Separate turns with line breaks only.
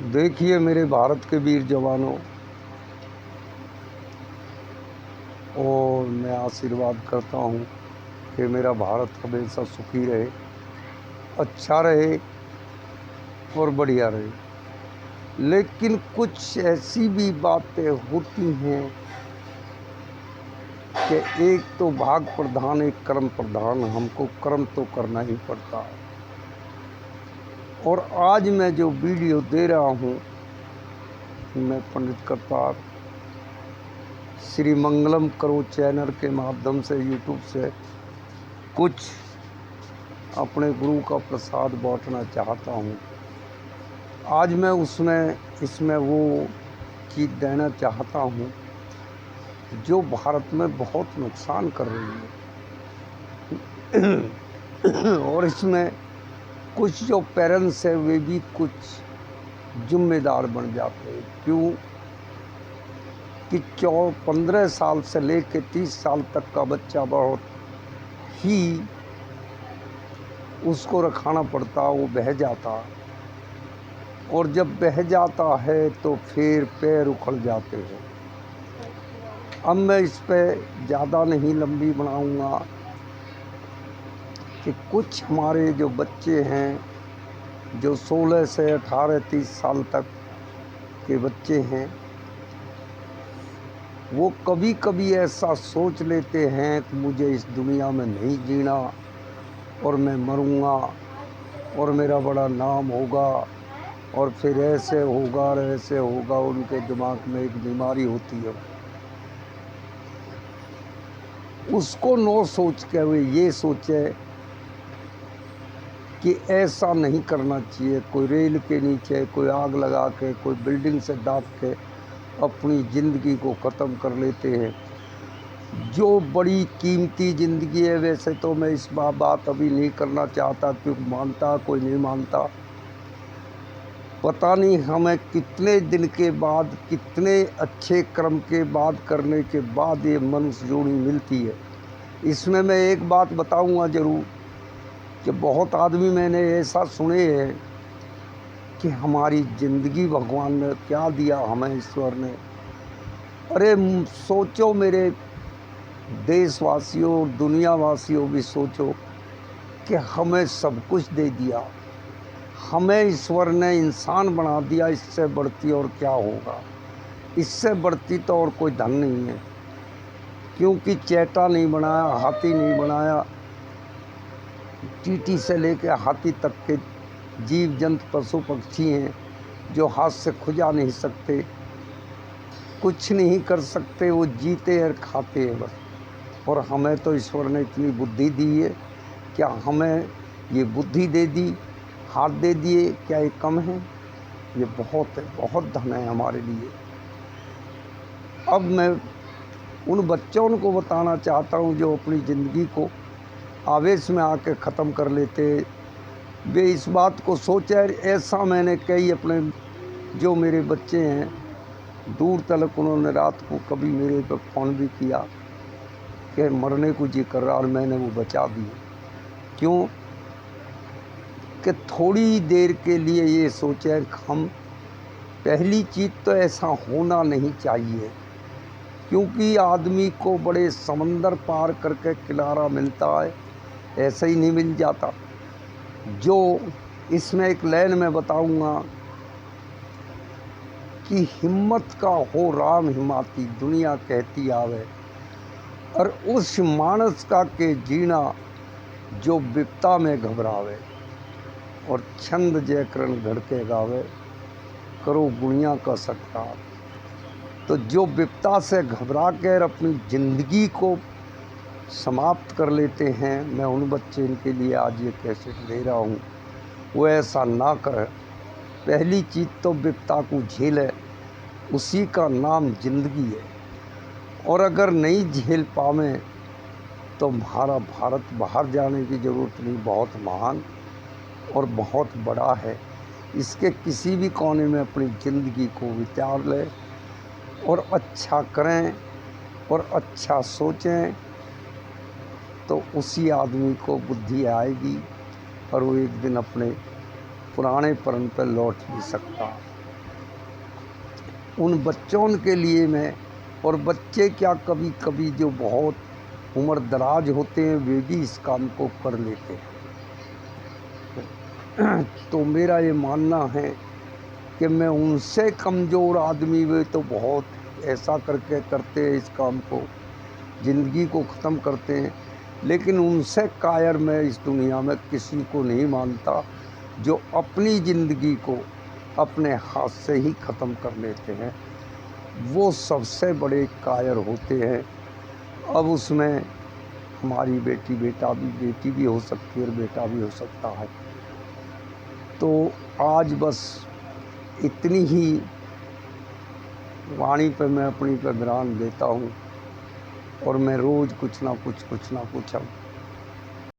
देखिए मेरे भारत के वीर जवानों, और मैं आशीर्वाद करता हूँ कि मेरा भारत हमेशा सुखी रहे, अच्छा रहे और बढ़िया रहे। लेकिन कुछ ऐसी भी बातें होती हैं कि एक तो भाग प्रधान, एक कर्म प्रधान, हमको कर्म तो करना ही पड़ता है। और आज मैं जो वीडियो दे रहा हूँ, मैं पंडित करतार श्री मंगलम करो चैनल के माध्यम से यूट्यूब से कुछ अपने गुरु का प्रसाद बांटना चाहता हूँ। आज मैं इसमें वो चीज़ देना चाहता हूँ जो भारत में बहुत नुकसान कर रही है और इसमें कुछ जो पेरेंट्स हैं वे भी कुछ जिम्मेदार बन जाते हैं। क्यों कि 15 साल से लेकर 30 साल तक का बच्चा बहुत ही उसको रखाना पड़ता, वो बह जाता, और जब बह जाता है तो फिर पैर उखड़ जाते हैं। अब मैं इस पे ज़्यादा नहीं लंबी बनाऊंगा कि कुछ हमारे जो बच्चे हैं जो 16 से 18-30 साल तक के बच्चे हैं, वो कभी कभी ऐसा सोच लेते हैं कि मुझे इस दुनिया में नहीं जीना और मैं मरूंगा और मेरा बड़ा नाम होगा और फिर ऐसे होगा और ऐसे होगा। उनके दिमाग में एक बीमारी होती है, उसको न सोच के वे ये सोचे कि ऐसा नहीं करना चाहिए। कोई रेल के नीचे, कोई आग लगा के, कोई बिल्डिंग से दाब के अपनी ज़िंदगी को ख़त्म कर लेते हैं, जो बड़ी कीमती ज़िंदगी है। वैसे तो मैं इस बात अभी नहीं करना चाहता, क्योंकि मानता कोई नहीं मानता। पता नहीं हमें कितने दिन के बाद, कितने अच्छे कर्म के बाद करने के बाद ये मनुष्य जोड़ी मिलती है। इसमें मैं एक बात बताऊंगा ज़रूर कि बहुत आदमी मैंने ऐसा सुने हैं कि हमारी ज़िंदगी भगवान ने क्या दिया हमें, ईश्वर ने। अरे सोचो मेरे देशवासियों और दुनियावासियों भी सोचो कि हमें सब कुछ दे दिया, हमें ईश्वर ने इंसान बना दिया। इससे बढ़ती और क्या होगा? इससे बढ़ती तो और कोई धन नहीं है। क्योंकि चैटा नहीं बनाया, हाथी नहीं बनाया, चींटी से लेकर हाथी तक के जीव जंतु पशु पक्षी हैं जो हाथ से खुजा नहीं सकते, कुछ नहीं कर सकते, वो जीते और खाते हैं बस। और हमें तो ईश्वर ने इतनी बुद्धि दी है। क्या हमें ये बुद्धि दे दी, हाथ दे दिए, क्या ये कम है? ये बहुत है, बहुत धन है हमारे लिए। अब मैं उन बच्चों को बताना चाहता हूँ जो अपनी ज़िंदगी को आवेश में आके ख़त्म कर लेते। वे इस बात को सोचे। ऐसा मैंने कई अपने जो मेरे बच्चे हैं दूर तलक, उन्होंने रात को कभी मेरे पर फ़ोन भी किया कि मरने को जी कर रहा, और मैंने वो बचा दिए। क्यों कि थोड़ी देर के लिए ये सोचे हम, पहली चीज़ तो ऐसा होना नहीं चाहिए, क्योंकि आदमी को बड़े समंदर पार करके किनारा मिलता है, ऐसे ही नहीं मिल जाता। जो इसमें एक लाइन में बताऊंगा कि हिम्मत का हो राम हिमाती, दुनिया कहती आवे, और उस मानस का के जीना जो विपता में घबरावे, और छंद जयकरण घड़ के गावे, करो गुणिया का सत्कार। तो जो विपता से घबरा कर अपनी ज़िंदगी को समाप्त कर लेते हैं, मैं उन बच्चे के लिए आज ये कैसेट दे रहा हूँ, वो ऐसा ना करे। पहली चीज़ तो विपता को झेले, उसी का नाम ज़िंदगी है। और अगर नहीं झेल पावे तो हमारा भारत बाहर जाने की ज़रूरत नहीं, बहुत महान और बहुत बड़ा है। इसके किसी भी कोने में अपनी ज़िंदगी को विचार लें और अच्छा करें और अच्छा सोचें, तो उसी आदमी को बुद्धि आएगी और वो एक दिन अपने पुराने परम पर लौट भी सकता। उन बच्चों के लिए मैं, और बच्चे क्या कभी कभी जो बहुत उम्र दराज होते हैं वे भी इस काम को कर लेते हैं। तो मेरा ये मानना है कि मैं उनसे कमज़ोर आदमी वे तो बहुत ऐसा करके करते हैं इस काम को, ज़िंदगी को ख़त्म करते हैं, लेकिन उनसे कायर मैं इस दुनिया में किसी को नहीं मानता जो अपनी ज़िंदगी को अपने हाथ से ही ख़त्म कर लेते हैं। वो सबसे बड़े कायर होते हैं। अब उसमें हमारी बेटी भी हो सकती है और बेटा भी हो सकता है। तो आज बस इतनी ही वाणी पे मैं अपनी पे विराम देता हूँ, और मैं रोज़ कुछ ना कुछ